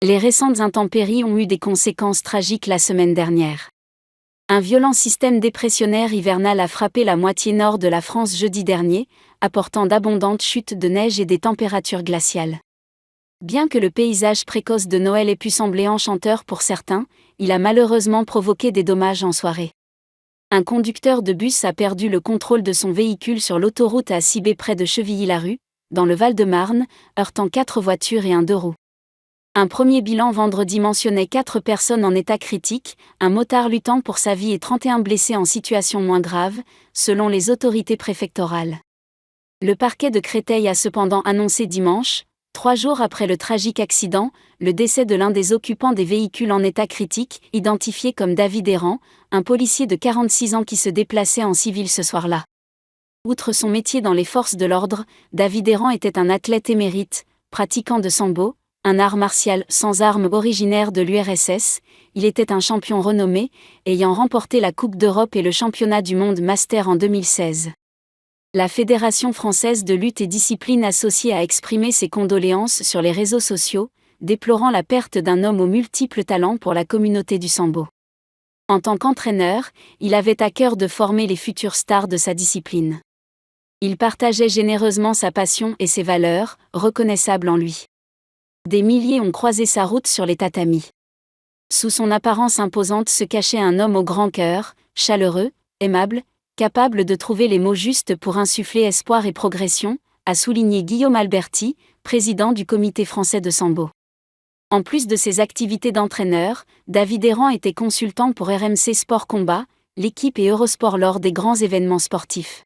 Les récentes intempéries ont eu des conséquences tragiques la semaine dernière. Un violent système dépressionnaire hivernal a frappé la moitié nord de la France jeudi dernier, apportant d'abondantes chutes de neige et des températures glaciales. Bien que le paysage précoce de Noël ait pu sembler enchanteur pour certains, il a malheureusement provoqué des dommages en soirée. Un conducteur de bus a perdu le contrôle de son véhicule sur l'autoroute A6B près de Chevilly-Larue, dans le Val-de-Marne, heurtant 4 voitures et un 2 roues. Un premier bilan vendredi mentionnait 4 personnes en état critique, un motard luttant pour sa vie et 31 blessés en situation moins grave, selon les autorités préfectorales. Le parquet de Créteil a cependant annoncé dimanche, 3 jours après le tragique accident, le décès de l'un des occupants des véhicules en état critique, identifié comme David Errand, un policier de 46 ans qui se déplaçait en civil ce soir-là. Outre son métier dans les forces de l'ordre, David Errand était un athlète émérite, pratiquant de sambo, un art martial sans armes originaire de l'URSS. Il était un champion renommé, ayant remporté la Coupe d'Europe et le championnat du monde Master en 2016. La Fédération française de lutte et discipline associée a exprimé ses condoléances sur les réseaux sociaux, déplorant la perte d'un homme aux multiples talents pour la communauté du sambo. En tant qu'entraîneur, il avait à cœur de former les futures stars de sa discipline. Il partageait généreusement sa passion et ses valeurs, reconnaissables en lui. Des milliers ont croisé sa route sur les tatamis. Sous son apparence imposante se cachait un homme au grand cœur, chaleureux, aimable, capable de trouver les mots justes pour insuffler espoir et progression, a souligné Guillaume Alberti, président du Comité français de sambo. En plus de ses activités d'entraîneur, David Errand était consultant pour RMC Sport Combat, l'équipe et Eurosport lors des grands événements sportifs.